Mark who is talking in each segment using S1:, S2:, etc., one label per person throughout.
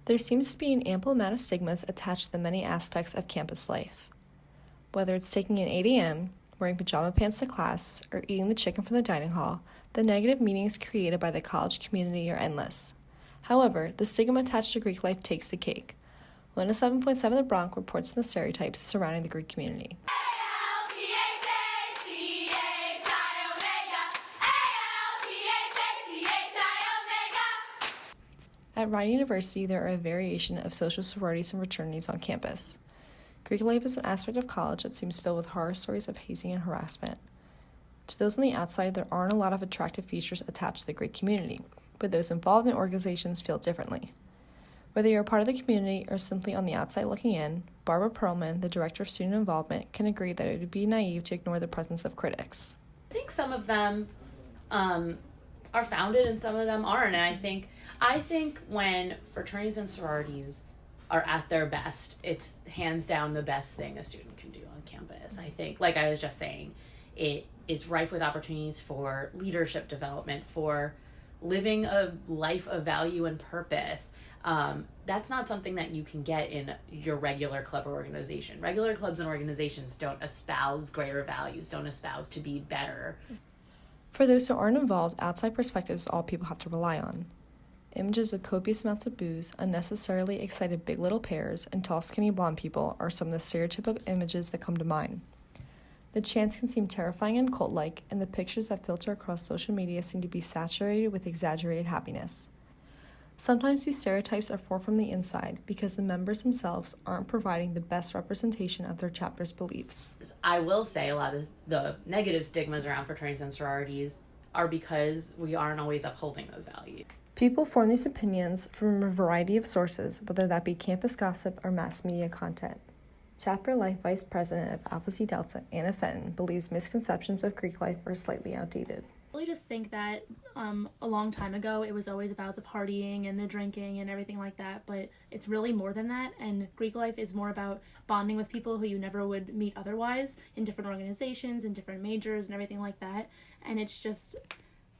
S1: There seems to be an ample amount of stigmas attached to the many aspects of campus life. Whether it's taking an 8 a.m., wearing pajama pants to class, or eating the chicken from the dining hall, the negative meanings created by the college community are endless. However, the stigma attached to Greek life takes the cake. 107.7 The Bronx reports on the stereotypes surrounding the Greek community. At Ryan University, there are a variation of social sororities and fraternities on campus. Greek life is an aspect of college that seems filled with horror stories of hazing and harassment. To those on the outside, there aren't a lot of attractive features attached to the Greek community, but those involved in organizations feel differently. Whether you're a part of the community or simply on the outside looking in, Barbara Perlman, the Director of Student Involvement, can agree that it would be naive to ignore the presence of critics.
S2: I think some of them are founded and some of them aren't, and I think when fraternities and sororities are at their best, it's hands down the best thing a student can do on campus. I think, like I was just saying, it is rife with opportunities for leadership development, for living a life of value and purpose. That's not something that you can get in your regular club or organization. Regular clubs and organizations don't espouse greater values, don't espouse to be better.
S1: For those who aren't involved, outside perspectives are all people have to rely on. Images of copious amounts of booze, unnecessarily excited big little pairs, and tall skinny blonde people are some of the stereotypical images that come to mind. The chants can seem terrifying and cult-like, and the pictures that filter across social media seem to be saturated with exaggerated happiness. Sometimes these stereotypes are formed from the inside because the members themselves aren't providing the best representation of their chapter's beliefs.
S2: I will say a lot of the negative stigmas around fraternities and sororities are because we aren't always upholding those values.
S1: People form these opinions from a variety of sources, whether that be campus gossip or mass media content. Chapter Life Vice President of Alpha Psi Delta, Anna Fenton, believes misconceptions of Greek life are slightly outdated.
S3: I really just think that a long time ago it was always about the partying and the drinking and everything like that, but it's really more than that, and Greek life is more about bonding with people who you never would meet otherwise in different organizations and different majors and everything like that, and it's just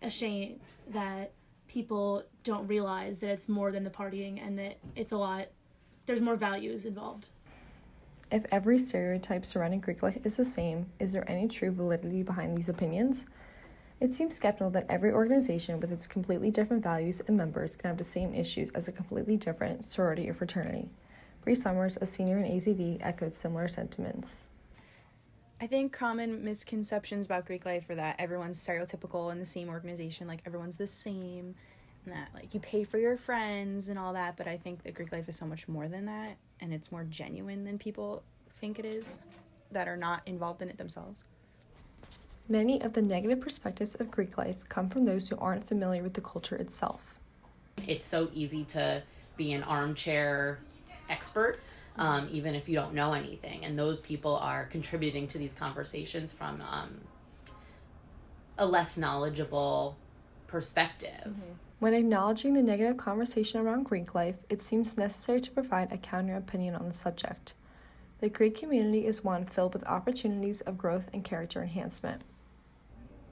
S3: a shame that people don't realize that it's more than the partying and that there's more values involved.
S1: If every stereotype surrounding Greek life is the same, is there any true validity behind these opinions? It seems skeptical that every organization with its completely different values and members can have the same issues as a completely different sorority or fraternity. Bree Summers, a senior in AZD, echoed similar sentiments.
S4: I think common misconceptions about Greek life are that everyone's stereotypical in the same organization, like everyone's the same, and that like you pay for your friends and all that, but I think that Greek life is so much more than that, and it's more genuine than people think it is that are not involved in it themselves.
S1: Many of the negative perspectives of Greek life come from those who aren't familiar with the culture itself.
S2: It's so easy to be an armchair expert, even if you don't know anything. And those people are contributing to these conversations from a less knowledgeable perspective.
S1: Mm-hmm. When acknowledging the negative conversation around Greek life, it seems necessary to provide a counter opinion on the subject. The Greek community is one filled with opportunities of growth and character enhancement.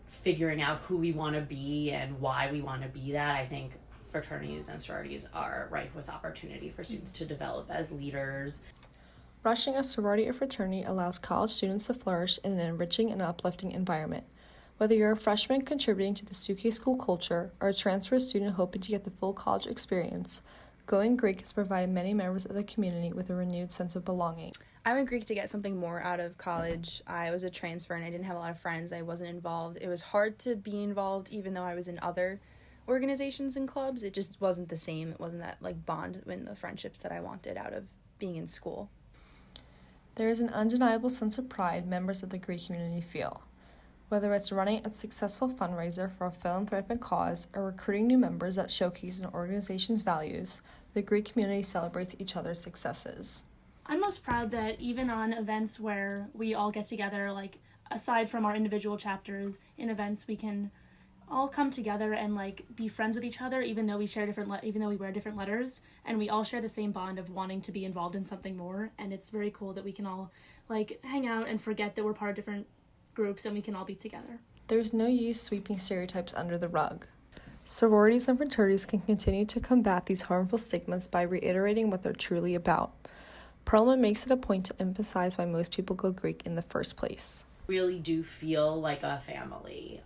S2: Figuring out who we want to be and why we want to be that, I think fraternities and sororities are rife with opportunity for students to develop as leaders.
S1: Rushing a sorority or fraternity allows college students to flourish in an enriching and uplifting environment. Whether you're a freshman contributing to the suitcase school culture or a transfer student hoping to get the full college experience, going Greek has provided many members of the community with a renewed sense of belonging.
S4: I went Greek to get something more out of college. I was a transfer and I didn't have a lot of friends. I wasn't involved. It was hard to be involved even though I was in other organizations and clubs. It just wasn't the same. It wasn't that like bond and the friendships that I wanted out of being in school.
S1: There is an undeniable sense of pride members of the Greek community feel. Whether it's running a successful fundraiser for a philanthropic cause or recruiting new members that showcase an organization's values, the Greek community celebrates each other's successes.
S3: I'm most proud that even on events where we all get together, like aside from our individual chapters, in events we can all come together and like be friends with each other, even though we wear different letters, and we all share the same bond of wanting to be involved in something more. And it's very cool that we can all like hang out and forget that we're part of different groups and we can all be together.
S1: There's no use sweeping stereotypes under the rug. Sororities and fraternities can continue to combat these harmful stigmas by reiterating what they're truly about. Perlman makes it a point to emphasize why most people go Greek in the first place.
S2: Really do feel like a family.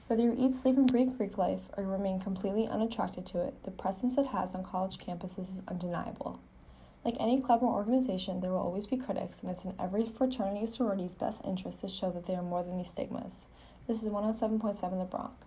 S1: Whether you eat, sleep, and breathe Greek life or remain completely unattracted to it, the presence it has on college campuses is undeniable. Like any club or organization, there will always be critics, and it's in every fraternity or sorority's best interest to show that they are more than these stigmas. This is 107.7 The Bronx.